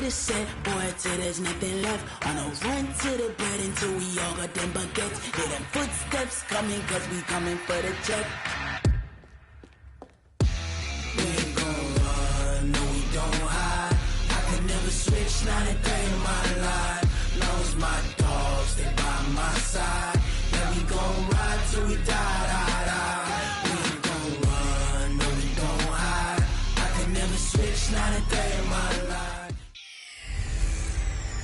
with a set, boy, till there's nothing left. On a run to the bread until we all got them baguettes. Hear them footsteps coming, cause we coming for the check. We ain't gon' run, no we don't hide. I can never switch, not a day in my life. Long as my dogs stay by my side. Yeah, we gon' ride till we die, die, die. We ain't gon' run, no we don't hide. I can never switch, not a day in my life.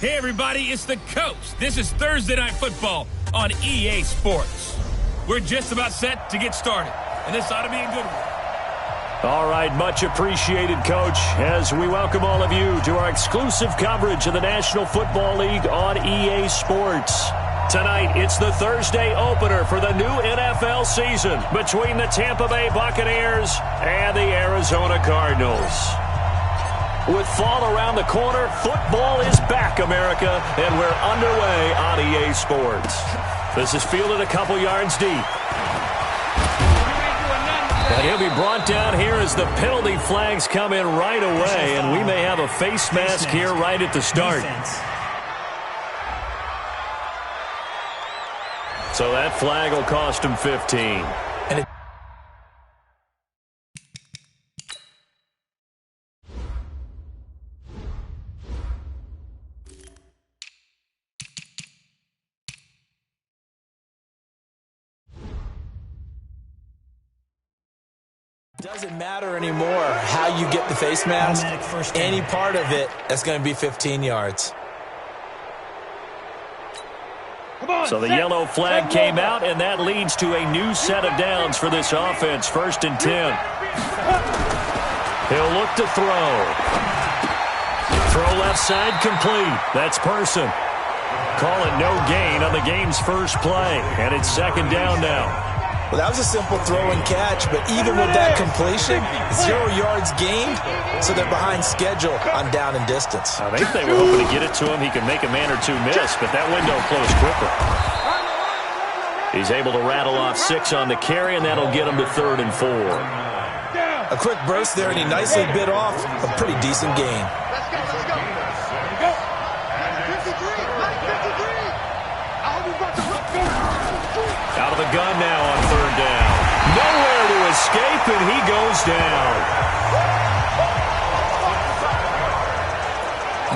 Hey everybody, it's the Coach. This is Thursday Night Football on EA Sports. We're just about set to get started, and this ought to be a good one. All right, much appreciated, Coach, as we welcome all of you to our exclusive coverage of the National Football League on EA Sports. Tonight, it's the Thursday opener for the new NFL season between the Tampa Bay Buccaneers and the Arizona Cardinals. With fall around the corner, football is back, America, and we're underway on EA Sports. This is fielded a couple yards deep. And he'll be brought down here as the penalty flags come in right away, and we may have a face mask here right at the start. So that flag will cost him 15. Doesn't matter anymore how you get the face mask. Any part of it, that's going to be 15 yards. So the yellow flag came out, and that leads to a new set of downs for this offense. 1st and 10. He'll look to throw. Throw left side complete. That's Person. Call it no gain on the game's first play, and it's 2nd down now. Well, that was a simple throw and catch, but even with that completion, 0 yards gained, so they're behind schedule on down and distance. I think they were hoping to get it to him. He can make a man or two miss, but that window closed quicker. He's able to rattle off 6 on the carry, and that'll get him to 3rd and 4. A quick burst there, and he nicely bit off a pretty decent gain. Out of the gun now on 3rd down. Nowhere to escape, and he goes down.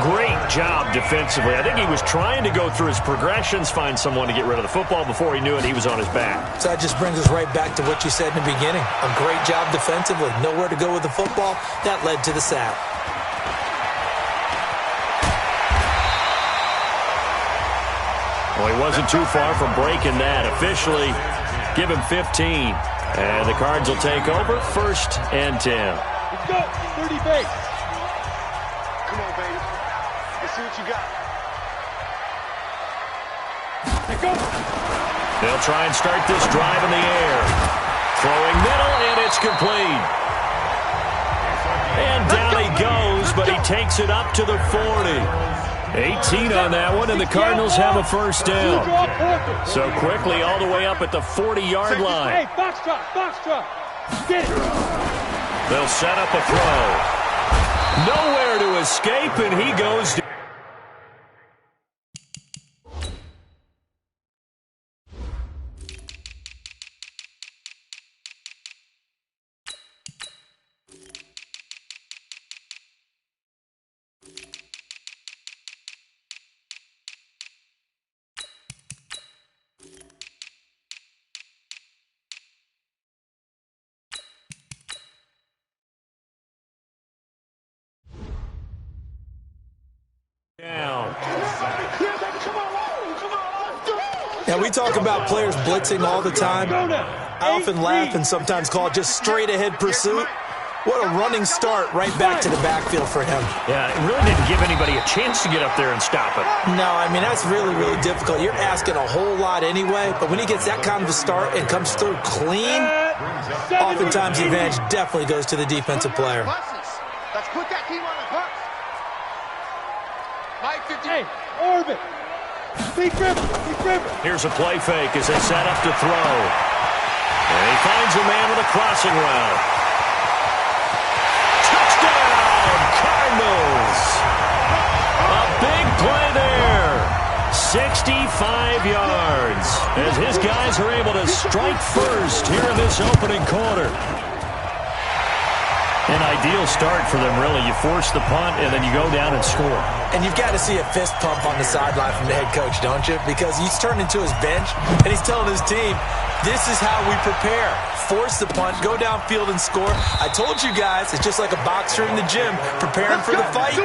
Great job defensively. I think he was trying to go through his progressions, find someone to get rid of the football. Before he knew it, he was on his back. So that just brings us right back to what you said in the beginning. A great job defensively. Nowhere to go with the football. That led to the sack. Well, he wasn't too far from breaking that. Officially, give him 15. And the Cards will take over 1st and 10. Let's go. 30 base. Come on, baby. Let's see what you got. Let's go. They'll try and start this drive in the air. Throwing middle, and it's complete. And down he goes, but he takes it up to the 40. 18 on that one, and the Cardinals have a 1st down. So quickly all the way up at the 40-yard line. Hey, box drop. Get it. They'll set up a throw. Nowhere to escape, and he goes down. Now, we talk about players blitzing all the time. I often laugh and sometimes call it just straight-ahead pursuit. What a running start right back to the backfield for him. Yeah, it really didn't give anybody a chance to get up there and stop it. No, I mean, that's really, really difficult. You're asking a whole lot anyway, but when he gets that kind of a start and comes through clean, oftentimes the advantage definitely goes to the defensive player. Let's put that team on the bus. Mike 50. Hey, Orbit. Big river. Here's a play fake as they set up to throw. And he finds a man with a crossing route. Touchdown, Cardinals! 65 yards as his guys are able to strike first here in this opening quarter. An ideal start for them, really. You force the punt, and then you go down and score. And you've got to see a fist pump on the sideline from the head coach, don't you? Because he's turned into his bench, and he's telling his team, this is how we prepare. Force the punt, go downfield and score. I told you guys, it's just like a boxer in the gym preparing for the fight.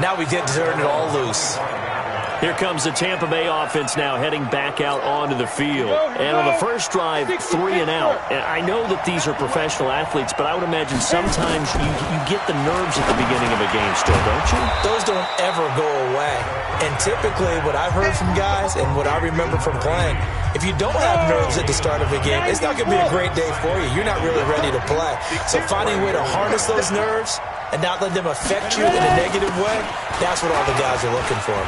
Now we get to turn it all loose. Here comes the Tampa Bay offense now heading back out onto the field. And on the first drive, 3 and out. And I know that these are professional athletes, but I would imagine sometimes you get the nerves at the beginning of a game still, don't you? Those don't ever go away. And typically what I've heard from guys and what I remember from playing, if you don't have nerves at the start of a game, it's not going to be a great day for you. You're not really ready to play. So finding a way to harness those nerves and not let them affect you in a negative way, that's what all the guys are looking for.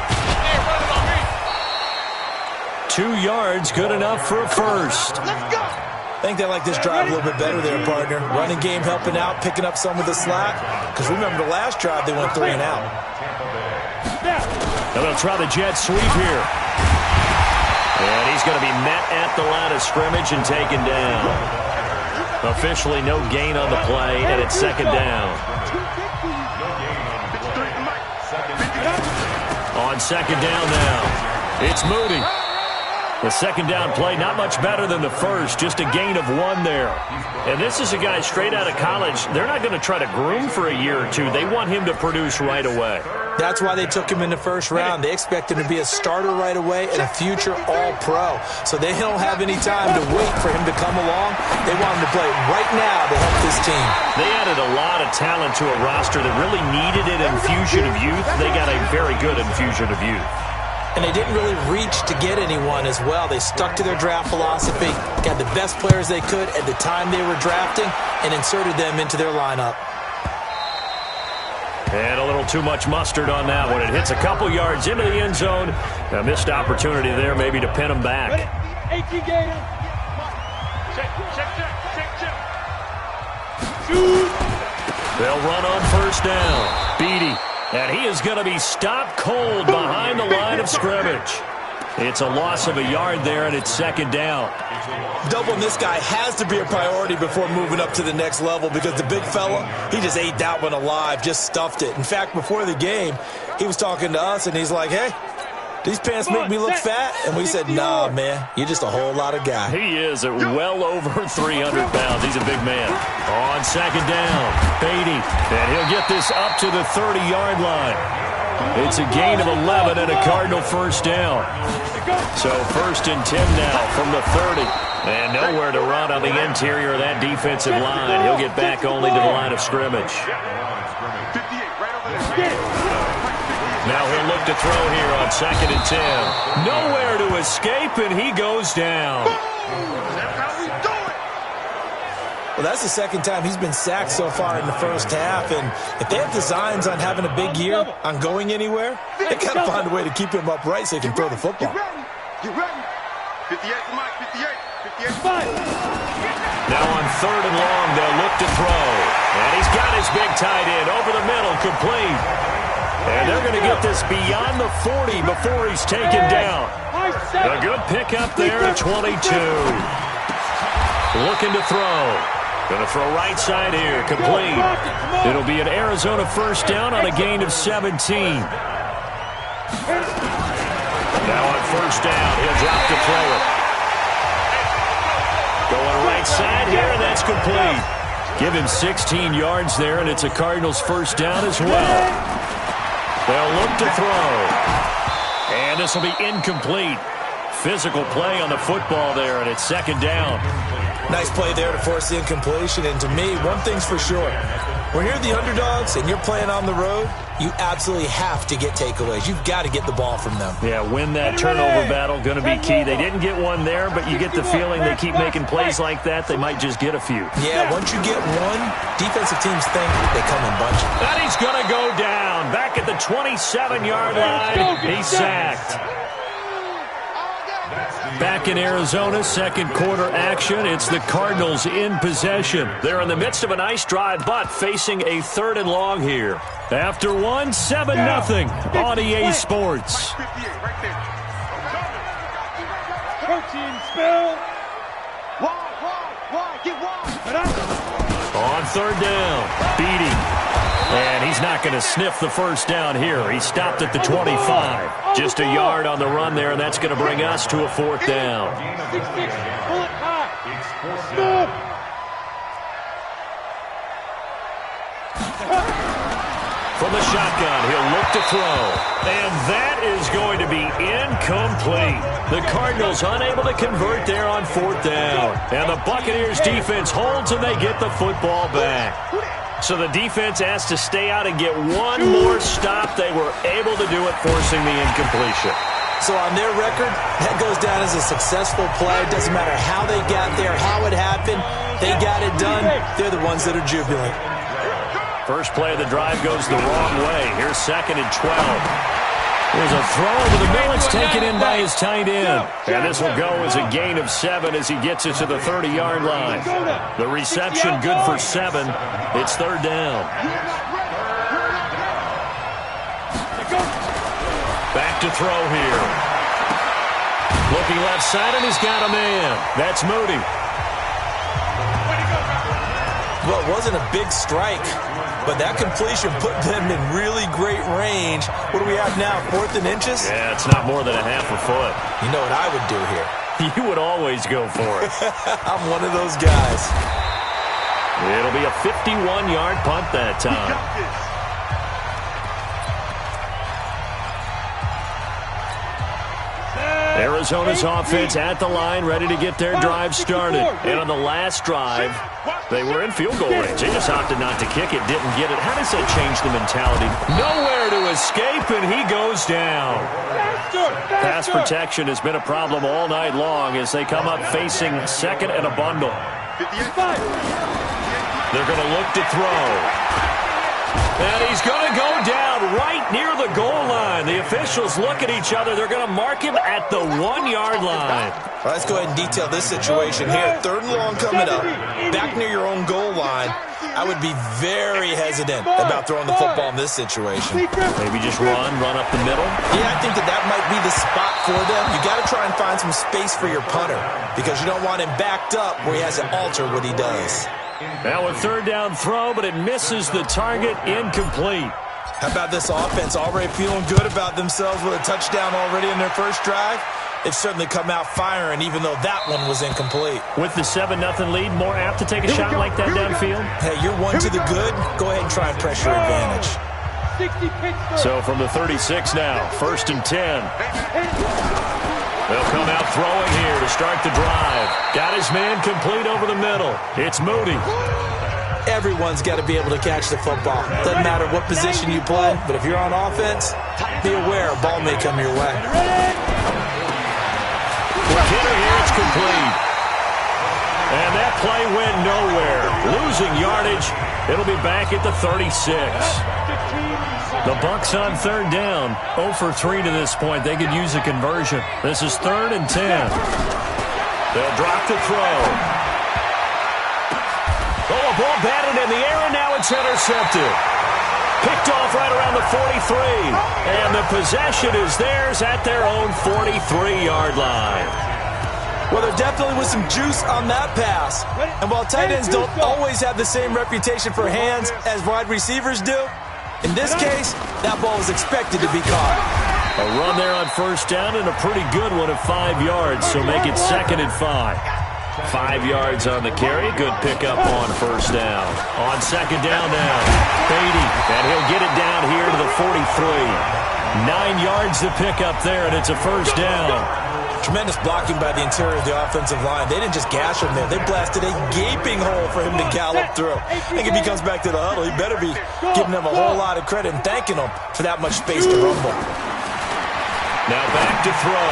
2 yards, good enough for a first. I think they like this drive a little bit better there, partner. Running game helping out, picking up some of the slack. Because remember the last drive, they went 3 and out. And they'll try the jet sweep here. And he's going to be met at the line of scrimmage and taken down. Officially no gain on the play, and it's second down. On second down now, it's Moody. The second down play, not much better than the first, just a gain of 1 there. And this is a guy straight out of college. They're not going to try to groom for a year or two. They want him to produce right away. That's why they took him in the first round. They expect him to be a starter right away and a future all-pro. So they don't have any time to wait for him to come along. They want him to play right now to help this team. They added a lot of talent to a roster that really needed an infusion of youth. They got a very good infusion of youth. And they didn't really reach to get anyone as well. They stuck to their draft philosophy, got the best players they could at the time they were drafting, and inserted them into their lineup. And a little too much mustard on that one. It hits a couple yards into the end zone. A missed opportunity there maybe to pin them back. They'll run on first down. Beatty. And he is going to be stopped cold behind the line of scrimmage. It's a loss of a yard there, and it's second down. Doubling this guy has to be a priority before moving up to the next level because the big fella, he just ate that one alive, just stuffed it. In fact, before the game, he was talking to us, and he's like, hey, these pants make me look fat? And we said, nah, man, you're just a whole lot of guy. He is at well over 300 pounds. He's a big man. On second down, Beatty. And he'll get this up to the 30-yard line. It's a gain of 11 and a Cardinal first down. So first and 10 now from the 30. And nowhere to run on the interior of that defensive line. He'll get back only to the line of scrimmage. Now he'll look to throw here on second and 10. Nowhere to escape, and he goes down. Well, that's the second time he's been sacked so far in the first half. And if they have designs on having a big year, on going anywhere, they got to find a way to keep him upright so he can throw the football. Get ready. 58 for Mike, 58. 58. Now on third and long, they'll look to throw. And he's got his big tight end over the middle, complete. And they're going to get this beyond the 40 before he's taken down. A good pickup there at 22. Looking to throw. Going to throw right side here, complete. It'll be an Arizona first down on a gain of 17. Now on first down, he'll drop to throw it. Going right side here, and that's complete. Give him 16 yards there, and it's a Cardinals first down as well. They'll look to throw. And this will be incomplete. Physical play on the football there, and it's second down. Nice play there to force the incompletion. And to me, one thing's for sure. When you're the underdogs and you're playing on the road, you absolutely have to get takeaways. You've got to get the ball from them. Yeah, win that turnover battle, going to be key. They didn't get one there, but you get the feeling they keep making plays like that, they might just get a few. Yeah, once you get one, defensive teams think they come in bunches. And he's going to go down. Back at the 27-yard line, he's sacked. Back in Arizona, second quarter action. It's the Cardinals in possession. They're in the midst of a nice drive, but facing a third and long here. After one, 7-0 on EA Sports. Protein spill. Wide, get wide. On third down, Beatty. And he's not going to sniff the first down here. He stopped at the 25. Just a yard on the run there, and that's going to bring us to a fourth down. 6-6, pull it high. From the shotgun, he'll look to throw. And that is going to be incomplete. The Cardinals unable to convert there on fourth down. And the Buccaneers defense holds and they get the football back. So the defense has to stay out and get one more stop. They were able to do it, forcing the incompletion. So on their record, that goes down as a successful play. It doesn't matter how they got there, how it happened. They got it done. They're the ones that are jubilant. First play of the drive goes the wrong way. Here's 2nd and 12. There's a throw over the middle. It's taken in by his tight end. And this will go as a gain of 7 as he gets it to the 30-yard line. The reception good for 7. It's third down. Back to throw here. Looking left side, and he's got a man. That's Moody. Well, it wasn't a big strike, but that completion put them in really great range. What do we have now, 4th and inches? Yeah, it's not more than a half a foot. You know what I would do here? You would always go for it. I'm one of those guys. It'll be a 51-yard punt that time. Arizona's offense at the line, ready to get their drive started. And on the last drive, they were in field goal range. They just opted not to kick it, didn't get it. How does that change the mentality? Nowhere to escape, and he goes down. Pass protection has been a problem all night long as they come up facing 2nd and a bundle. They're going to look to throw. And he's going to go down right near the goal line. The officials look at each other. They're going to mark him at the 1-yard line. Well, let's go ahead and detail this situation here. 3rd and long coming up, back near your own goal line. I would be very hesitant about throwing the football in this situation. Maybe just run up the middle? Yeah, I think that might be the spot for them. You got to try and find some space for your punter because you don't want him backed up where he has to alter what he does. Now a 3rd down throw, but it misses the target, incomplete. How about this offense already feeling good about themselves with a touchdown already in their first drive? They've certainly come out firing, even though that one was incomplete. With the 7-0 lead, more apt to take a shot like that downfield? Hey, you're one to the good. Go ahead and try and pressure advantage. So from the 36 now, 1st and 10. They'll come out throwing here to start the drive. Got his man complete over the middle. It's Moody. Everyone's got to be able to catch the football. Doesn't matter what position you play, but if you're on offense, be aware a ball may come your way. McKinnon here, it's complete. And that play went nowhere. Losing yardage. It'll be back at the 36. The Bucs on 3rd down. 0 for 3 to this point. They could use a conversion. This is 3rd and 10. They'll drop the throw. Oh, a ball batted in the air, and now it's intercepted. Picked off right around the 43. And the possession is theirs at their own 43-yard line. Well, there definitely was some juice on that pass. And while tight ends don't always have the same reputation for hands as wide receivers do, in this case, that ball was expected to be caught. A run there on 1st down and a pretty good one of 5 yards, so make it 2nd and 5. 5 yards on the carry. Good pickup on 1st down. On 2nd down now, Beatty, and he'll get it down here to the 43. 9 yards to pick up there, and it's a 1st down. Tremendous blocking by the interior of the offensive line. They didn't just gash him there. They blasted a gaping hole for him to gallop through. I think if he comes back to the huddle, he better be giving them a whole lot of credit and thanking them for that much space to rumble. Now back to throw.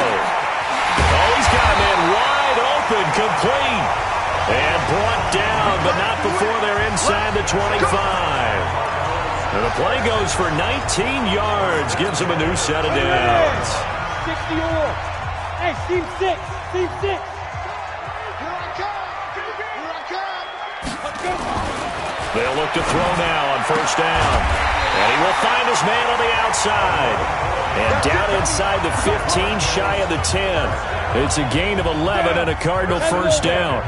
Oh, he's got a man wide open, complete. And brought down, but not before they're inside the 25. And the play goes for 19 yards. Gives him a new set of downs. 60-yard. Hey, team 6. Team 6. Here I come. They'll look to throw now on 1st down. And he will find his man on the outside. And down inside the 15, shy of the 10. It's a gain of 11 and a Cardinal first down.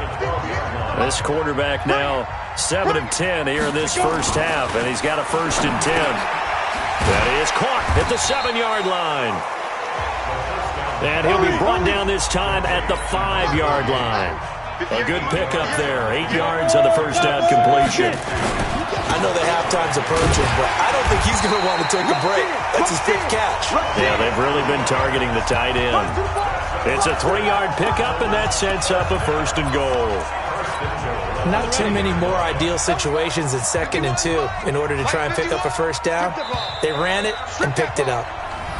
This quarterback now 7 of 10 here in this first half, and he's got a 1st and 10. That is caught at the 7-yard line. And he'll be brought down this time at the 5-yard line. A good pickup there. 8 yards on the first down completion. I know the halftime's approaching, but I don't think he's going to want to take a break. That's his 5th catch. Yeah, they've really been targeting the tight end. It's a 3-yard pickup, and that sets up a 1st and goal. Not too many more ideal situations in 2nd and 2 in order to try and pick up a 1st down. They ran it and picked it up.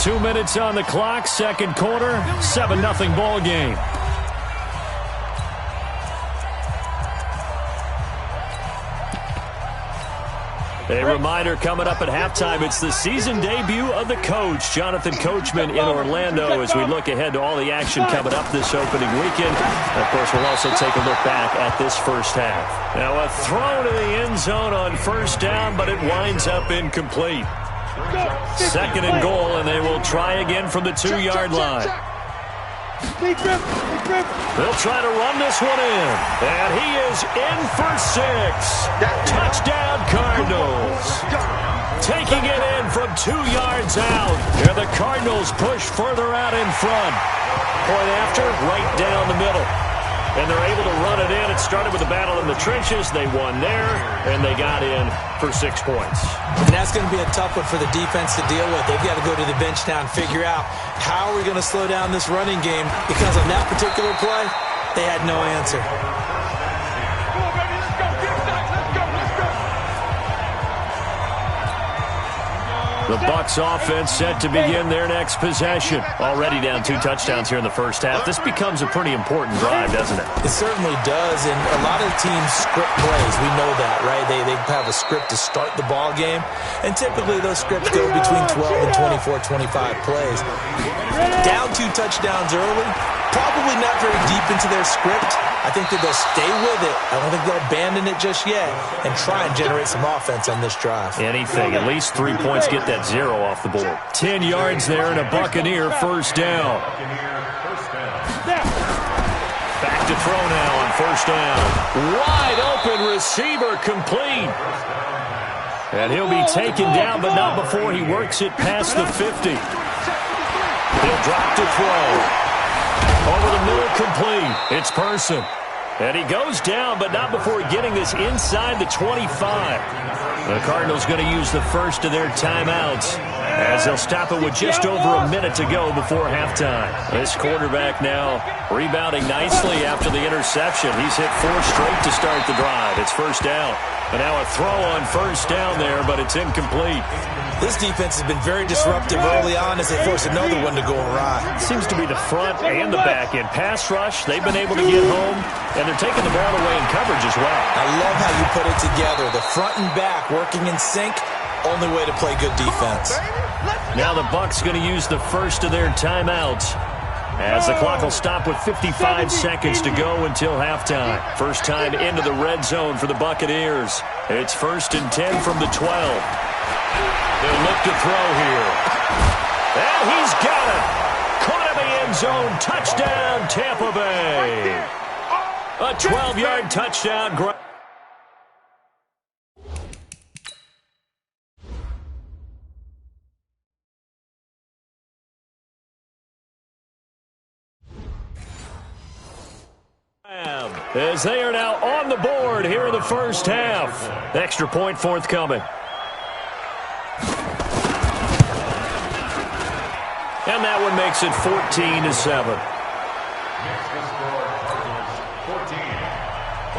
2 minutes on the clock, 2nd quarter, 7-0 ball game. A reminder coming up at halftime, it's the season debut of the coach, Jonathan Coachman in Orlando, as we look ahead to all the action coming up this opening weekend. And of course, we'll also take a look back at this first half. Now a throw to the end zone on 1st down, but it winds up incomplete. 2nd and goal, and they will try again from the 2-yard line. They'll try to run this one in, and he is in for 6. Touchdown, Cardinals. Taking it in from 2 yards out, and the Cardinals push further out in front. Point after, right down the middle. And they're able to run it in. It started with a battle in the trenches. They won there, and they got in for 6 points. And that's going to be a tough one for the defense to deal with. They've got to go to the bench now and figure out how are we going to slow down this running game, because on that particular play, they had no answer. The Bucs offense set to begin their next possession. Already down 2 touchdowns here in the first half. This becomes a pretty important drive, doesn't it? It certainly does, and a lot of teams script plays. We know that, right? They have a script to start the ball game, and typically those scripts go between 12 and 24, 25 plays. Down 2 touchdowns early, probably not very deep into their script. I think that they'll stay with it. I don't think they'll abandon it just yet and try and generate some offense on this drive. Anything. At least 3 points, get that 0 off the board. 10 yards there and a Buccaneer first down. Back to throw now on 1st down. Wide open receiver complete. And he'll be taken down, but not before he works it past the 50. He'll drop to throw. Over the middle, complete. It's Person. And he goes down, but not before getting this inside the 25. The Cardinals going to use the first of their timeouts, as they'll stop it with just over a minute to go before halftime. This quarterback now rebounding nicely after the interception. He's hit 4 straight to start the drive. It's 1st down. And now a throw on 1st down there, but it's incomplete. This defense has been very disruptive early on as they force another one to go awry. Seems to be the front and the back end. Pass rush, they've been able to get home, and they're taking the ball away in coverage as well. I love how you put it together. The front and back working in sync, only way to play good defense. Now the Bucs going to use the first of their timeouts, as the clock will stop with 55 seconds to go until halftime. First time into the red zone for the Buccaneers. It's 1st and 10 from the 12. They'll look to throw here. And he's got it. Caught in the end zone. Touchdown, Tampa Bay. A 12-yard touchdown. As they are now on the board here in the first half. Extra point forthcoming. And that one makes it 14-7.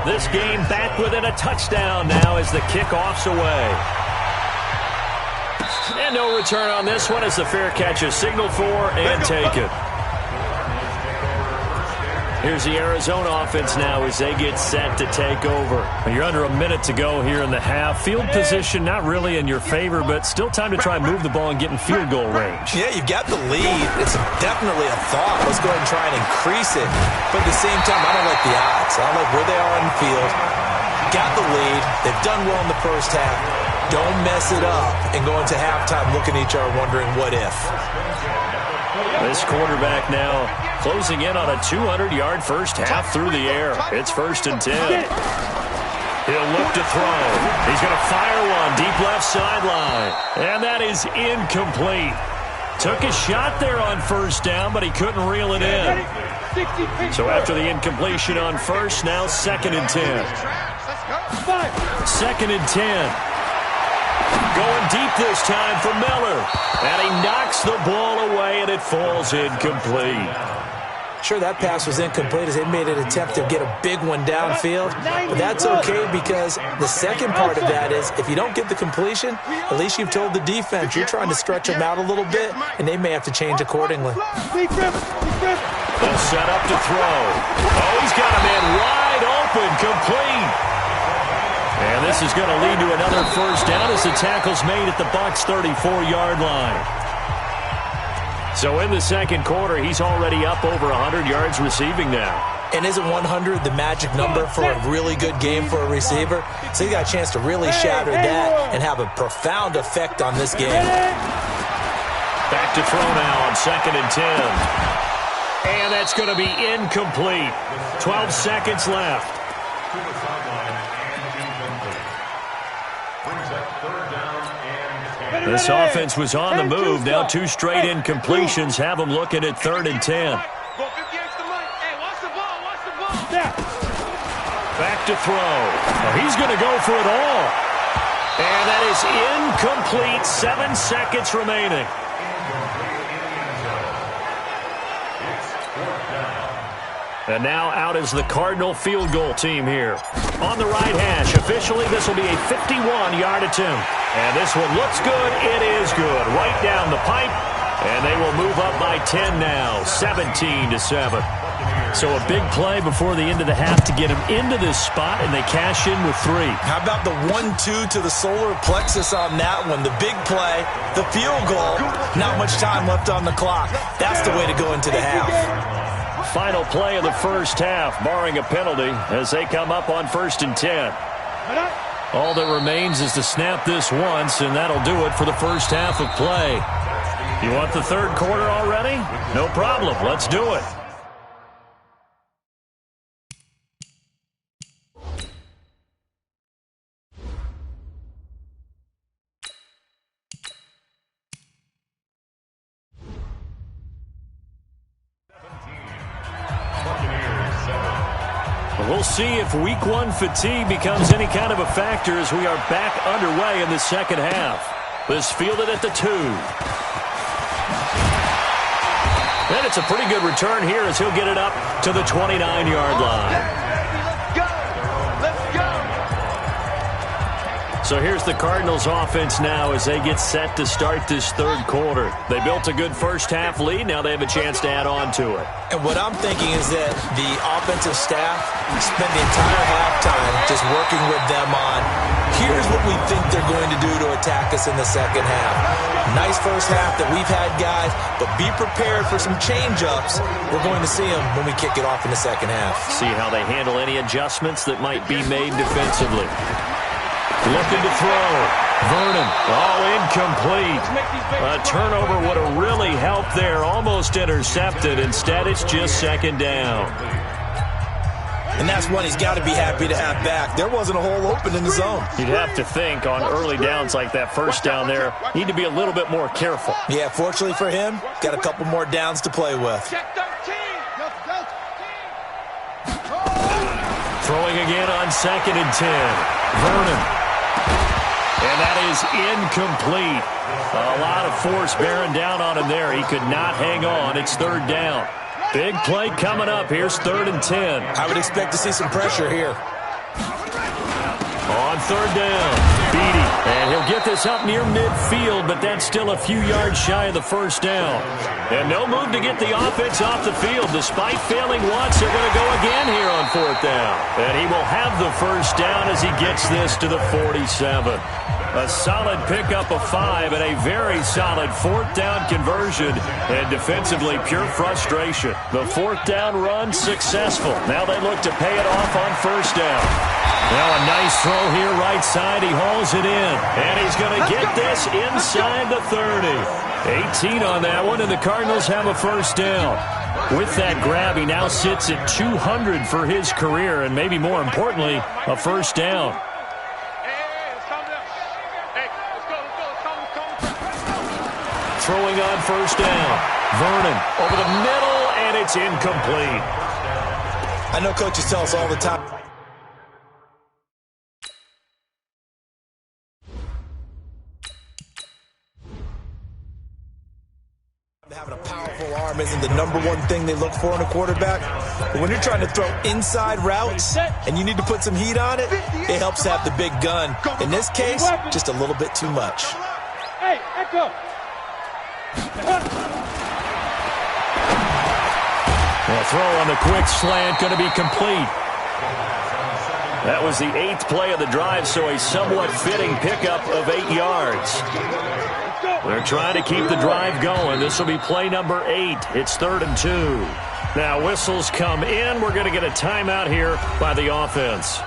This game back within a touchdown now as the kickoff's away. And no return on this one as the fair catch is signaled for and taken. Here's the Arizona offense now as they get set to take over. You're under a minute to go here in the half. Field position not really in your favor, but still time to try and move the ball and get in field goal range. Yeah, you've got the lead. It's definitely a thought. Let's go ahead and try and increase it. But at the same time, I don't like the odds. I don't like where they are on the field. Got the lead. They've done well in the first half. Don't mess it up and go into halftime looking at each other wondering what if. This quarterback now closing in on a 200-yard first half through the air. It's 1st and 10. He'll look to throw. He's going to fire one deep left sideline. And that is incomplete. Took a shot there on first down, but he couldn't reel it in. So after the incompletion on first, now 2nd and 10. 2nd and 10. Going deep this time for Miller. And he knocks the ball away, and it falls incomplete. Sure, that pass was incomplete as they made an attempt to get a big one downfield. But that's okay because the second part of that is if you don't get the completion, at least you've told the defense you're trying to stretch them out a little bit, and they may have to change accordingly. They'll set up to throw. Oh, he's got a man wide open, complete. And this is going to lead to another first down as the tackle's made at the Bucs' 34-yard line. So in the second quarter, he's already up over 100 yards receiving now. And isn't 100 the magic number for a really good game for a receiver? So he got a chance to really shatter that and have a profound effect on this game. Back to throw now on 2nd and 10. And that's going to be incomplete. 12 seconds left. This offense was on the move. Now 2 straight incompletions have them looking at 3rd and 10. Back to throw. Oh, he's going to go for it all. And that is incomplete. 7 seconds remaining. And now out is the Cardinal field goal team here. On the right hash, officially this will be a 51-yard attempt. And this one looks good. It is good. Right down the pipe. And they will move up by 10 now, 17-7. So a big play before the end of the half to get them into this spot, and they cash in with 3. How about the 1-2 to the solar plexus on that one? The big play, the field goal, not much time left on the clock. That's the way to go into the half. Final play of the first half, barring a penalty, as they come up on 1st and 10. All that remains is to snap this once, and that'll do it for the first half of play. You want the third quarter already? No problem. Let's do it. We'll see if week 1 fatigue becomes any kind of a factor as we are back underway in the second half. This fielded at the 2. And it's a pretty good return here as he'll get it up to the 29-yard line. So here's the Cardinals offense now as they get set to start this third quarter. They built a good first half lead. Now they have a chance to add on to it. And what I'm thinking is that the offensive staff spend the entire halftime just working with them on, here's what we think they're going to do to attack us in the second half. Nice first half that we've had, guys, but be prepared for some change-ups. We're going to see them when we kick it off in the second half. See how they handle any adjustments that might be made defensively. Looking to throw. Vernon, all incomplete. A turnover would have really helped there. Almost intercepted. Instead, it's just 2nd down. And that's one he's got to be happy to have back. There wasn't a hole open in the zone. You'd have to think on early downs like that first down there, need to be a little bit more careful. Yeah, fortunately for him, got a couple more downs to play with. Throwing again on 2nd and 10. Vernon. And that is incomplete. A lot of force bearing down on him there. He could not hang on. It's 3rd down. Big play coming up. Here's 3rd and 10. I would expect to see some pressure here. On 3rd down, Beatty. And he'll get this up near midfield, but that's still a few yards shy of the first down. And no move to get the offense off the field. Despite failing once, they're going to go again here on 4th down. And he will have the first down as he gets this to the 47. A solid pickup of 5 and a very solid 4th down conversion. And defensively, pure frustration. The 4th down run successful. Now they look to pay it off on 1st down. Now a nice throw here right side. He hauls throws it in. And he's going to get this inside the 30. 18 on that one, and the Cardinals have a first down. With that grab, he now sits at 200 for his career, and maybe more importantly, a first down. Throwing on first down. Vernon over the middle, and it's incomplete. I know coaches tell us all the time. Having a powerful arm isn't the number one thing they look for in a quarterback. But when you're trying to throw inside routes and you need to put some heat on it, it helps to have the big gun. In this case, just a little bit too much. Hey, Echo. The throw on the quick slant going to be complete. That was the 8th play of the drive, so a somewhat fitting pickup of 8 yards. They're trying to keep the drive going. This will be play number 8. It's 3rd and 2. Now whistles come in. We're going to get a timeout here by the offense.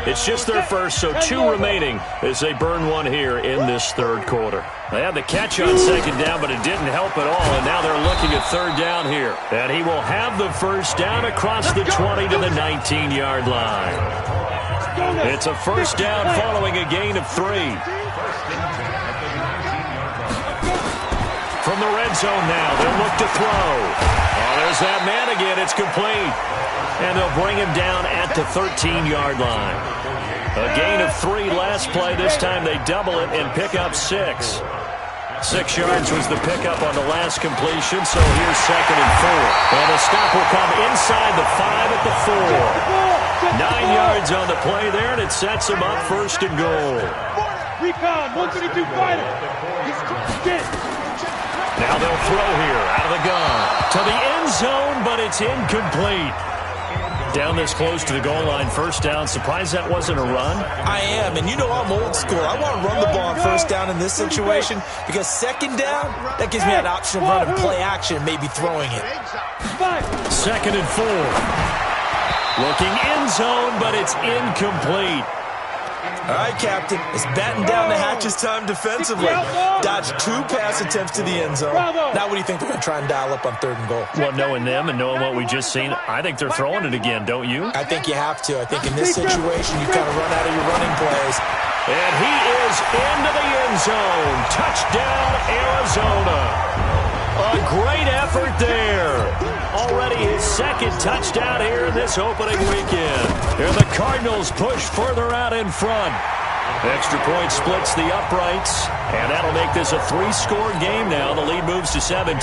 It's just their first, so 2 remaining as they burn one here in this 3rd quarter. They had the catch on 2nd down, but it didn't help at all, and now they're looking at 3rd down here. And he will have the first down across the 20 to the 19-yard line. It's a first down following a gain of 3. From the red zone now, they'll look to throw. Oh, there's that man again. It's complete. And they'll bring him down at the 13-yard line. A gain of 3 last play. This time they double it and pick up 6. 6 yards was the pickup on the last completion, so here's 2nd and 4. And the stop will come inside the 5 at the 4. 9 yards on the play there, and it sets him up 1st and goal. Recon, 132 fighter. Now they'll throw here out of the gun to the end zone, but it's incomplete. Down this close to the goal line, first down. Surprised that wasn't a run? I am, and you know I'm old school. I want to run the ball on first down in this situation because 2nd down, that gives me that option of running play action and maybe throwing it. 2nd and 4. Looking end zone, but it's incomplete. All right, Captain. It's batten down the hatches time defensively. Dodged 2 pass attempts to the end zone. Now what do you think they're going to try and dial up on 3rd and goal? Well, knowing them and knowing what we just seen, I think they're throwing it again, don't you? I think you have to. I think in this situation, you kind of run out of your running plays. And he is into the end zone. Touchdown, Arizona. A great effort there. Already his 2nd touchdown here in this opening weekend. Here the Cardinals push further out in front. Extra point splits the uprights, and that'll make this a 3-score game now. The lead moves to 17.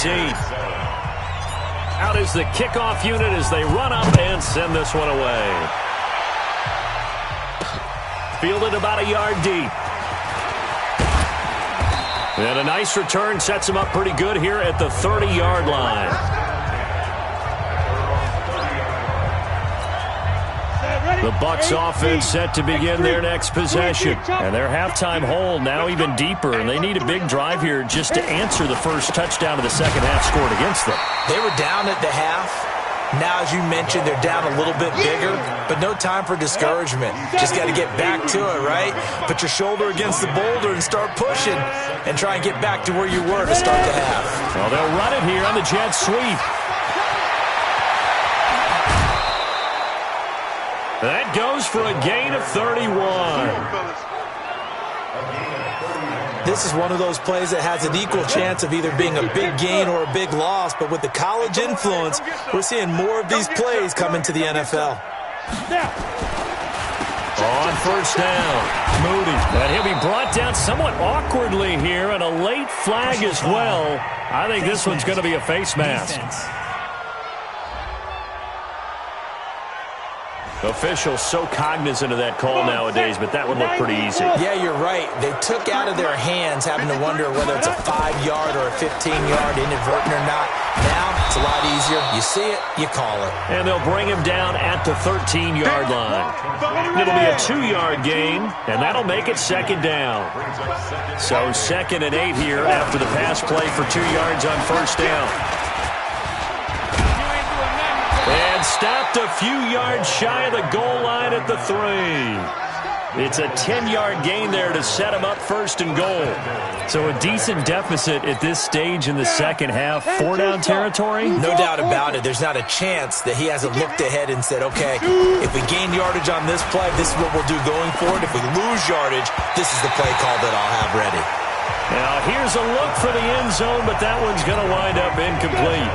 Out is the kickoff unit as they run up and send this one away. Fielded about a yard deep. And a nice return sets him up pretty good here at the 30-yard line. The Bucs offense set to begin their next possession. And their halftime hole now even deeper, and they need a big drive here just to answer the first touchdown of the second half scored against them. They were down at the half. Now, as you mentioned, they're down a little bit bigger, but no time for discouragement. Just got to get back to it, right? Put your shoulder against the boulder and start pushing and try and get back to where you were to start the half. Well, they'll run it here on the jet sweep. That goes for a gain of 31. This is one of those plays that has an equal chance of either being a big gain or a big loss, but with the college influence, we're seeing more of these plays come into the NFL. On first down, Moody. And he'll be brought down somewhat awkwardly here, and a late flag as well. I think this one's going to be a face mask. Officials so cognizant of that call nowadays, but that would look pretty easy. Yeah, you're right. They took out of their hands having to wonder whether it's a 5-yard or a 15-yard inadvertent or not. Now, it's a lot easier. You see it, you call it. And they'll bring him down at the 13-yard line. It'll be a 2-yard gain, and that'll make it 2nd down. So 2nd and 8 here after the pass play for 2 yards on first down. And stopped a few yards shy of the goal line at the 3. It's a 10-yard gain there to set him up first and goal. So a decent deficit at this stage in the second half. 4-down territory? No doubt about it. There's not a chance that he hasn't looked ahead and said, okay, if we gain yardage on this play, this is what we'll do going forward. If we lose yardage, this is the play call that I'll have ready. Now here's a look for the end zone, but that one's going to wind up incomplete.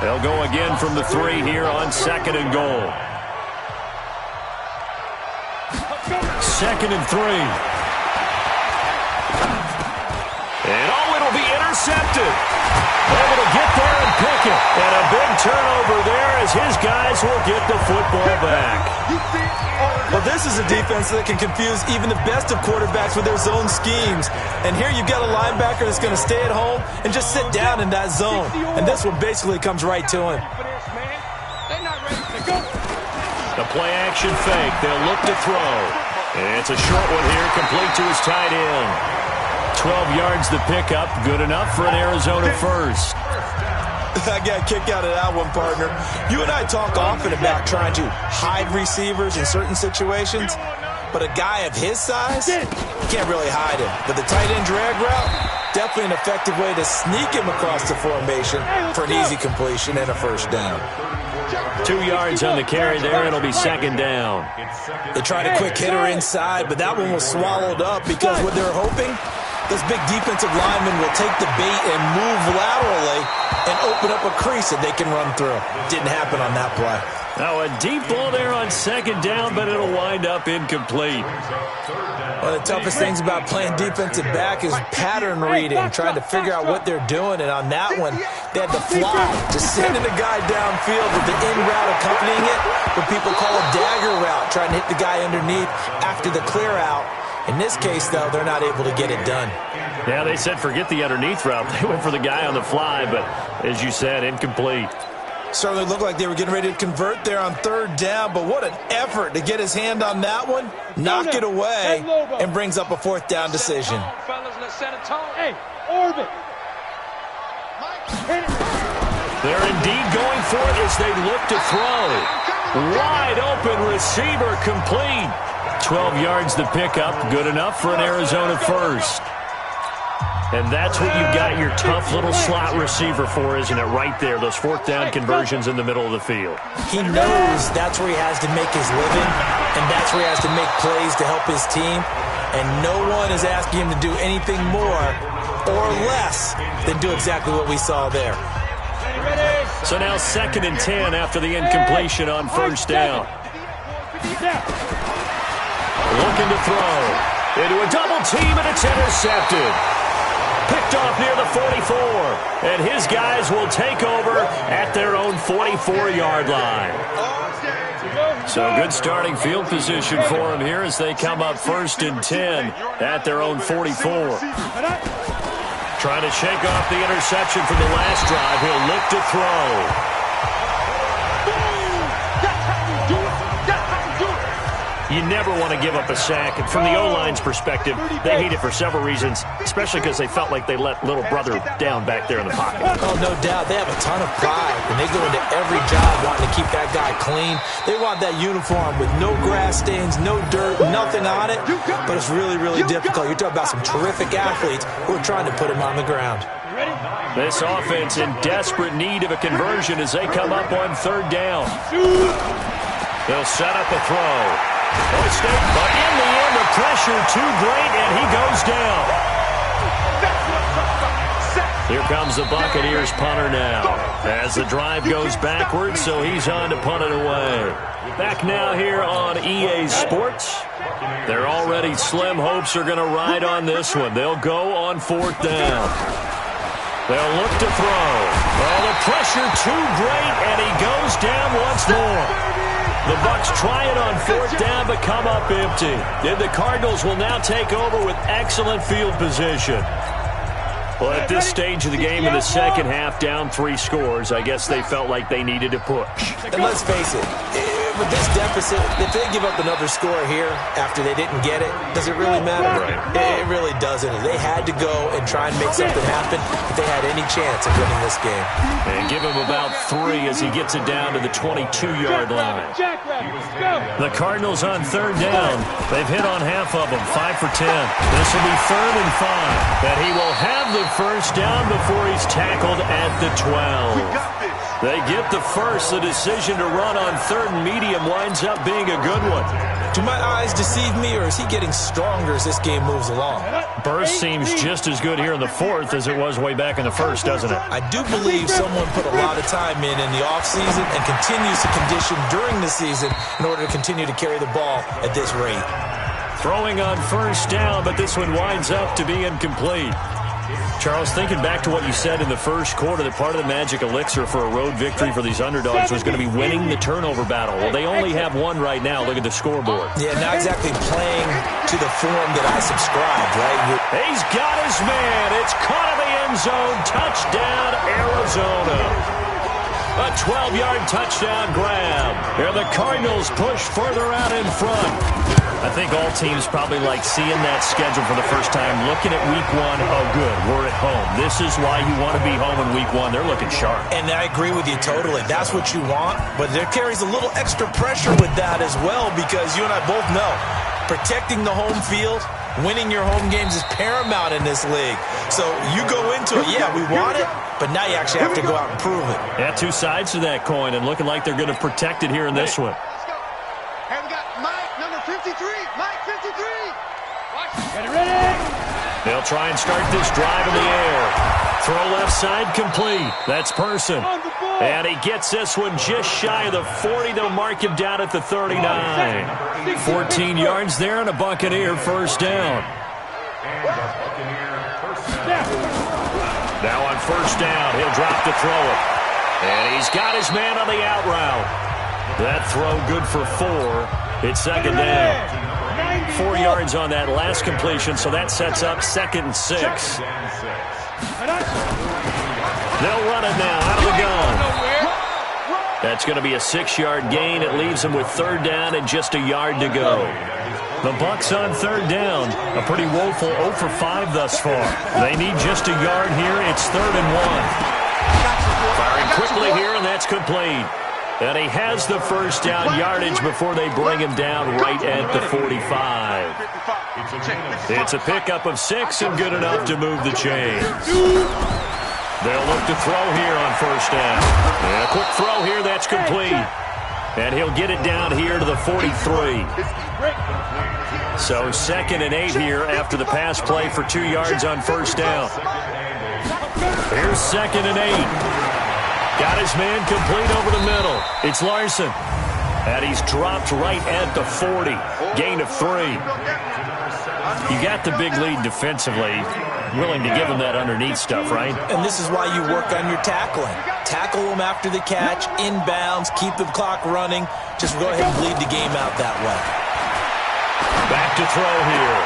They'll go again from the 3 here on second and goal. Second and 3. And it'll be intercepted. Able to get there and pick it. And a big turnover there as his guys will get the football back. Well, this is a defense that can confuse even the best of quarterbacks with their zone schemes. And here you've got a linebacker that's going to stay at home and just sit down in that zone. And this one basically comes right to him. The play action fake. They'll look to throw. And it's a short one here, complete to his tight end. 12 yards the pickup, good enough for an Arizona first. I got a kick out of that one, partner. You and I talk often about trying to hide receivers in certain situations, but a guy of his size, you can't really hide him. But the tight end drag route, definitely an effective way to sneak him across the formation for an easy completion and a first down. 2 yards on the carry there. It'll be second down. They tried a quick hitter inside, but that one was swallowed up because what they're hoping, those big defensive linemen will take the bait and move laterally and open up a crease that they can run through. Didn't happen on that play. Now a deep ball there on second down, but it'll wind up incomplete. One of the toughest things about playing defensive back is pattern reading, trying to figure out what they're doing. And on that one, they had to fly, just sending the guy downfield with the in route accompanying it, what people call a dagger route, trying to hit the guy underneath after the clear out. In this case, though, they're not able to get it done. Yeah, they said forget the underneath route. They went for the guy on the fly, but as you said, incomplete. Certainly looked like they were getting ready to convert there on third down, but what an effort to get his hand on that one, knock it away, and brings up a fourth down decision. Hey, Orbit. They're indeed going for it as they look to throw. Wide open receiver complete. 12 yards the pickup, good enough for an Arizona first. And that's what you've got your tough little slot receiver for, isn't it? Right there, those fourth down conversions in the middle of the field. He knows that's where he has to make his living, and that's where he has to make plays to help his team. And no one is asking him to do anything more or less than do exactly what we saw there. So now second and 10 after the incompletion on first down. Looking to throw. Into a double team, and it's intercepted. Picked off near the 44. And his guys will take over at their own 44-yard line. So good starting field position for him here as they come up first and 10 at their own 44. Trying to shake off the interception from the last drive. He'll look to throw. You never want to give up a sack. And from the O-line's perspective, they hate it for several reasons, especially because they felt like they let little brother down back there in the pocket. Oh, no doubt. They have a ton of pride, and they go into every job wanting to keep that guy clean. They want that uniform with no grass stains, no dirt, nothing on it. But it's really, really difficult. You're talking about some terrific athletes who are trying to put him on the ground. This offense in desperate need of a conversion as they come up on third down. They'll set up a throw. But in the end, the pressure too great, and he goes down. Here comes the Buccaneers punter now as the drive goes backwards, so he's on to punt it away. Back now here on EA Sports. Their already slim hopes are going to ride on this one. They'll go on fourth down. They'll look to throw. Oh, the pressure too great, and he goes down once more. The Bucs try it on fourth down, but come up empty. Then the Cardinals will now take over with excellent field position. Well, at this stage of the game in the second half, down 3 scores, I guess they felt like they needed to push. And let's face it, with this deficit, if they give up another score here after they didn't get it, does it really matter? It really doesn't. They had to go and try and make something happen if they had any chance of winning this game. And give him about 3 as he gets it down to the 22-yard line. The Cardinals on third down. They've hit on half of them, 5 for 10. This will be 3rd and 5. And he will have the first down before he's tackled at the 12. They get the first. The decision to run on 3rd and medium winds up being a good one. Do my eyes deceive me, or is he getting stronger as this game moves along? Burst seems just as good here in the 4th as it was way back in the 1st, doesn't it? I do believe someone put a lot of time in the offseason and continues to condition during the season in order to continue to carry the ball at this rate. Throwing on first down, but this one winds up to be incomplete. Charles, thinking back to what you said in the first quarter, that part of the magic elixir for a road victory for these underdogs was going to be winning the turnover battle. Well, they only have one right now. Look at the scoreboard. Yeah, not exactly playing to the form that I subscribed, right? He's got his man. It's caught in the end zone. Touchdown, Arizona. A 12-yard touchdown grab. Here the Cardinals push further out in front. I think all teams probably like seeing that schedule for the first time, looking at week 1. Oh, good, we're at home. This is why you want to be home in week 1. They're looking sharp. And I agree with you totally. That's what you want, but there carries a little extra pressure with that as well, because you and I both know protecting the home field, winning your home games is paramount in this league. So you go into it, yeah, we want it, but now you actually have to go out and prove it. Yeah, 2 sides to that coin, and looking like they're going to protect it here in this one. Hey, we got Mike, number 53. Mike, 53. They'll try and start this drive in the air. Throw left side complete. That's Person. And he gets this one just shy of the 40. They'll mark him down at the 39. 14 yards there and a Buccaneer first down. Now on first down, he'll drop to throw it. And he's got his man on the out route. That throw good for 4. It's second down. 4 yards on that last completion, so that sets up 2nd and 6. They'll run it now out of the gun. That's going to be a 6-yard gain. It leaves them with 3rd down and just a yard to go. The Bucs on 3rd down. A pretty woeful 0 for 5 thus far. They need just a yard here. It's 3rd and 1. Firing quickly here, and that's complete. And he has the first down yardage before they bring him down right at the 45. It's a pickup of 6 and good enough to move the chains. They'll look to throw here on first down. And a quick throw here, that's complete. And he'll get it down here to the 43. So 2nd and 8 here after the pass play for 2 yards on first down. Here's 2nd and 8. Got his man complete over the middle. It's Larson. And he's dropped right at the 40. Gain of 3. You got the big lead defensively. Willing to give him that underneath stuff, right? And this is why you work on your tackling. Tackle them after the catch, inbounds, keep the clock running. Just go ahead and bleed the game out that way. Back to throw here.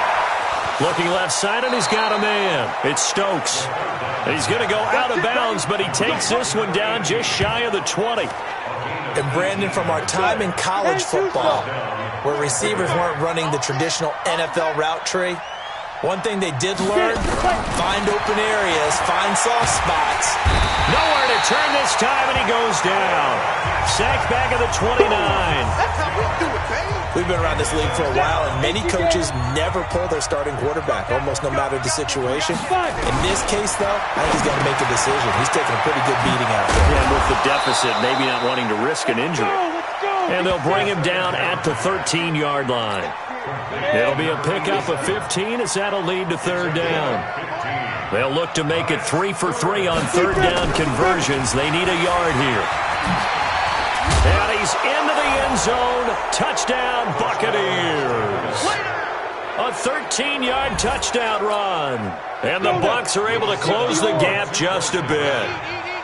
Looking left side, and he's got a man. It's Stokes. He's going to go out of bounds, but he takes this one down just shy of the 20. And Brandon, from our time in college football, where receivers weren't running the traditional NFL route tree, one thing they did learn, find open areas, find soft spots. Nowhere to turn this time, and he goes down. Sacked back at the 29. That's how we do it, baby. We've been around this league for a while, and many coaches never pull their starting quarterback, almost no matter the situation. In this case, though, I think he's got to make a decision. He's taking a pretty good beating out there. Yeah, with the deficit, maybe not wanting to risk an injury. And they'll bring him down at the 13-yard line. It'll be a pickup of 15 as that'll lead to 3rd down. They'll look to make it 3 for 3 on 3rd down conversions. They need a yard here. And he's into the end zone. Touchdown, Buccaneers. A 13-yard touchdown run. And the Bucs are able to close the gap just a bit.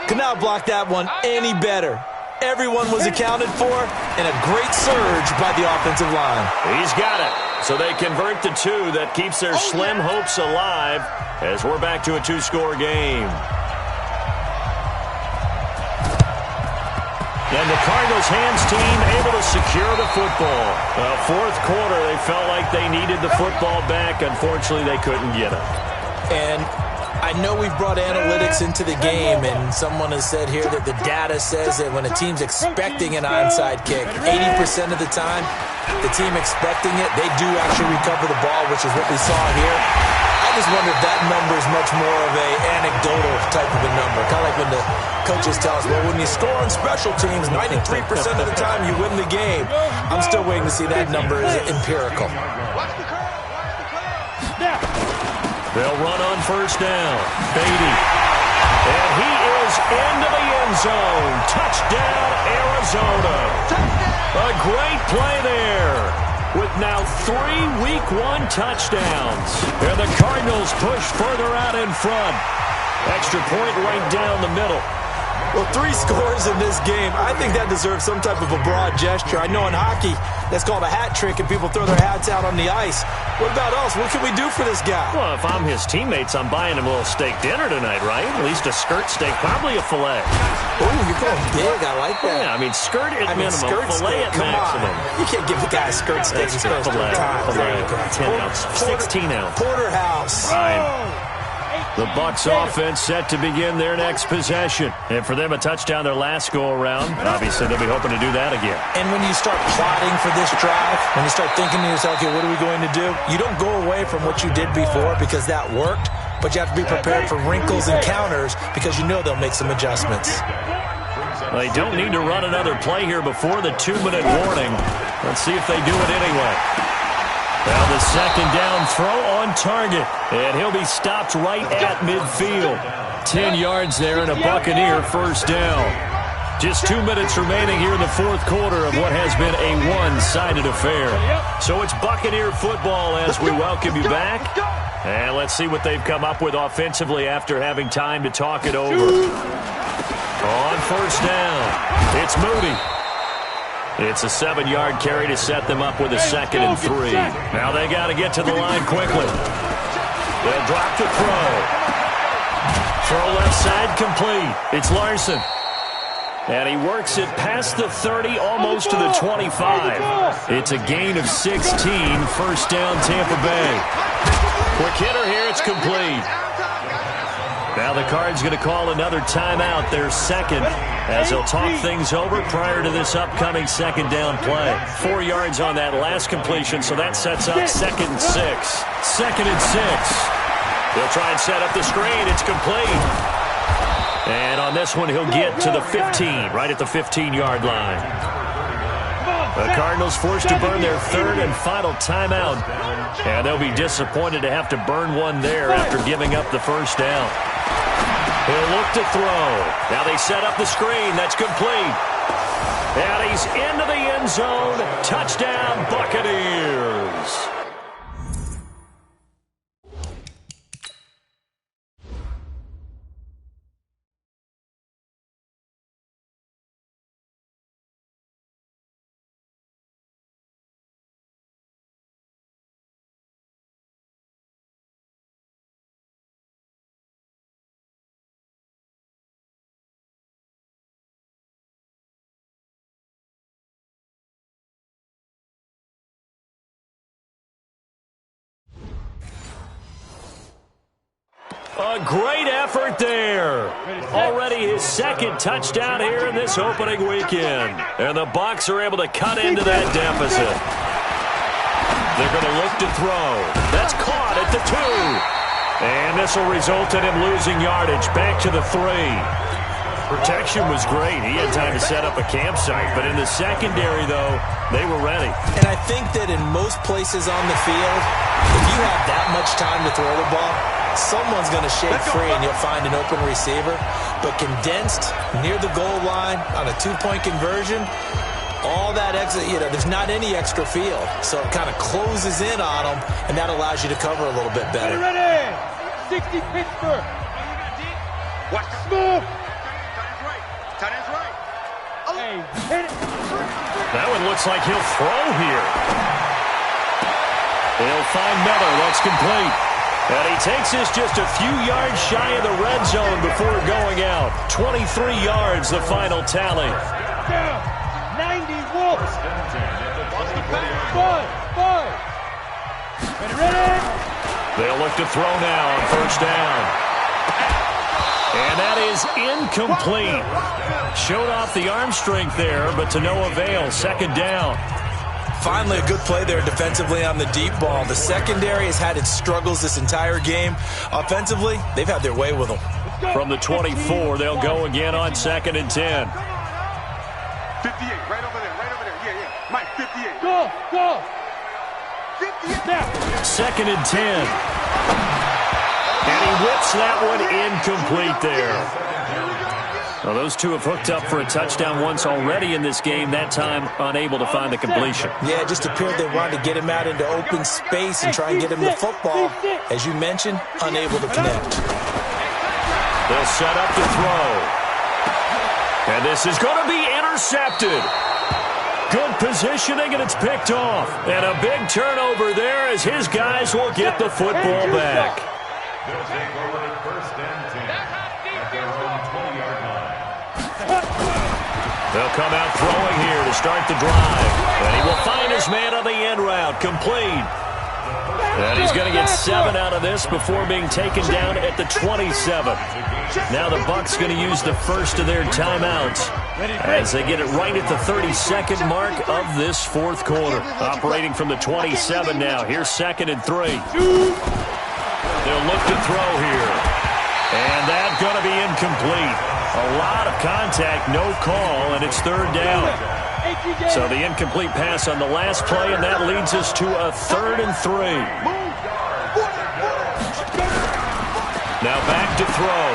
Could not block that one any better. Everyone was accounted for, and a great surge by the offensive line. He's got it. So they convert the 2. That keeps their slim hopes alive as we're back to a 2-score game. And the Cardinals hands team able to secure the football. Fourth quarter, they felt like they needed the football back. Unfortunately, they couldn't get it. And I know we've brought analytics into the game, and someone has said here that the data says that when a team's expecting an onside kick, 80% of the time, the team expecting it, they do actually recover the ball, which is what we saw here. I just wonder if that number is much more of a anecdotal type of a number. Kind of like when the coaches tell us, well, when you score on special teams, 93% of the time you win the game. I'm still waiting to see that number is empirical. They'll run on first down. Beatty. And he is into the end zone. Touchdown, Arizona. A great play there, with now 3 Week 1 touchdowns. And the Cardinals push further out in front. Extra point right down the middle. Well, 3 scores in this game. I think that deserves some type of a broad gesture. I know in hockey, that's called a hat trick, and people throw their hats out on the ice. What about us? What can we do for this guy? Well, if I'm his teammates, I'm buying him a little steak dinner tonight, right? At least a skirt steak, probably a filet. Oh, you're going big. I like that. Yeah, I mean, skirt at minimum, skirt filet steak. at maximum. On. You can't give the guy a skirt steak. That's filet, 10 ounce, 16 ounce. Porterhouse. Right. The Bucs offense set to begin their next possession. And for them, a touchdown their last go-around. Obviously, they'll be hoping to do that again. And when you start plotting for this drive, when you start thinking to yourself, okay, what are we going to do? You don't go away from what you did before because that worked, but you have to be prepared for wrinkles and counters because you know they'll make some adjustments. They don't need to run another play here before the 2-minute warning. Let's see if they do it anyway. Now the second down throw on target, and he'll be stopped right at midfield. 10 yards there and a Buccaneer first down. Just 2 minutes remaining here in the fourth quarter of what has been a one-sided affair. So it's Buccaneer football as we welcome you back. And let's see what they've come up with offensively after having time to talk it over. On first down, it's Moody. It's a 7-yard carry to set them up with a 2nd and 3. Now they got to get to the line quickly. They'll drop the throw. Throw left side complete. It's Larson. And he works it past the 30, almost to the 25. It's a gain of 16, first down Tampa Bay. Quick hitter here, it's complete. Now the Cards going to call another timeout, their second, as they'll talk things over prior to this upcoming second down play. 4 yards on that last completion, so that sets up 2nd and 6. 2nd and 6. They'll try and set up the screen. It's complete. And on this one, he'll get to the 15, right at the 15-yard line. The Cardinals forced to burn their 3rd and final timeout. And they'll be disappointed to have to burn one there after giving up the first down. He'll look to throw. Now they set up the screen. That's complete. And he's into the end zone. Touchdown, Buccaneers. A great effort there. Already his 2nd touchdown here in this opening weekend. And the Bucs are able to cut into that deficit. They're going to look to throw. That's caught at the 2. And this will result in him losing yardage back to the 3. Protection was great. He had time to set up a campsite. But in the secondary, though, they were ready. And I think that in most places on the field, if you have that much time to throw the ball, someone's going to shake free and you'll find an open receiver. But condensed near the goal line on a 2-point conversion, all that exit, there's not any extra field. So it kind of closes in on them, and that allows you to cover a little bit better. Ready? 60 Pittsburgh. Watch the move. Tight end's right. Hey, hit it. That one looks like he'll throw here. They'll find Miller. That's complete. And he takes this just a few yards shy of the red zone before going out. 23 yards, the final tally. down. 90 Wolves. Five. Ready. They'll look to throw now on first down. And that is incomplete. Showed off the arm strength there, but to no avail. Second down. Finally a good play there defensively on the deep ball. The secondary has had its struggles this entire game. Offensively, they've had their way with them. From the 24, they'll go again on 2nd and 10. 58, right over there. Yeah. Mike, 58. Go. 58 now. 2nd and 10. And he whips that one incomplete there. Well, those two have hooked up for a touchdown once already in this game, that time unable to find the completion. Yeah, it just appeared they wanted to get him out into open space and try and get him the football. As you mentioned, unable to connect. They'll set up to throw. And this is going to be intercepted. Good positioning, and it's picked off. And a big turnover there as his guys will get the football back. They'll take over at first and 10 at their own 20-yard line. They'll come out throwing here to start the drive. And he will find his man on the end route. Complete. And he's going to get 7 out of this before being taken down at the 27. Now the Bucs going to use the first of their timeouts as they get it right at the 32nd mark of this fourth quarter. Operating from the 27 now. Here's 2nd and 3. They'll look to throw here. And that's going to be incomplete. A lot of contact, no call, and it's 3rd down. So the incomplete pass on the last play, and that leads us to a 3rd and 3. Now back to throw.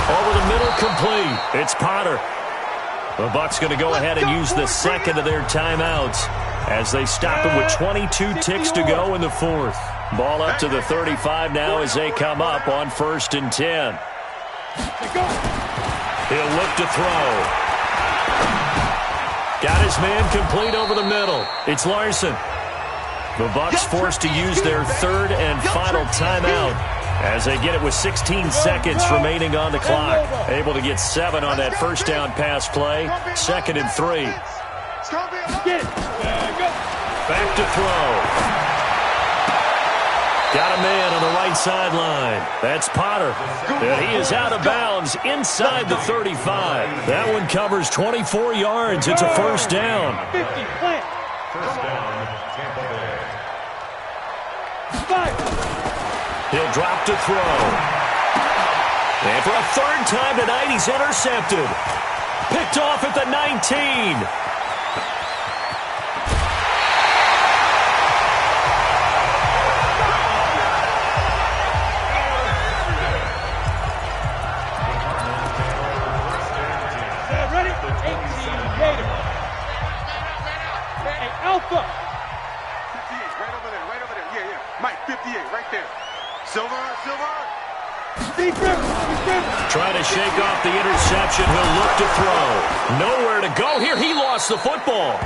Over the middle, complete. It's Potter. The Bucs going to go ahead and use the second of their timeouts as they stop it with 22 ticks to go in the fourth. Ball up to the 35 now as they come up on 1st and 10. He'll look to throw. Got his man complete over the middle. It's Larson. The Bucs forced to use their 3rd and final timeout as they get it with 16 seconds remaining on the clock. Able to get 7 on that first down pass play. 2nd and 3. Back to throw. Got a man on the right sideline. That's Potter. And he is out of bounds inside the 35. That one covers 24 yards. It's a first down. First down, Tampa Bay. He'll drop to throw. And for a 3rd time tonight, he's intercepted. Picked off at the 19. Alpha. 58, right over there. Yeah. Mike, 58, right there. Silver. Trying to shake off the interception. He'll look to throw. Nowhere to go here. He lost the football.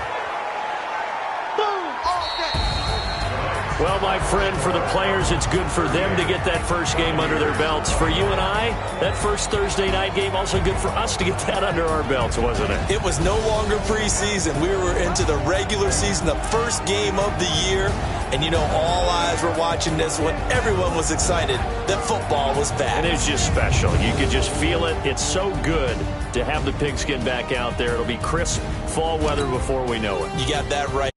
Well, my friend, for the players, it's good for them to get that first game under their belts. For you and I, that first Thursday night game, also good for us to get that under our belts, wasn't it? It was no longer preseason. We were into the regular season, the first game of the year. And, you know, all eyes were watching this one. Everyone was excited that football was back. And it's just special. You could just feel it. It's so good to have the pigskin back out there. It'll be crisp fall weather before we know it. You got that right.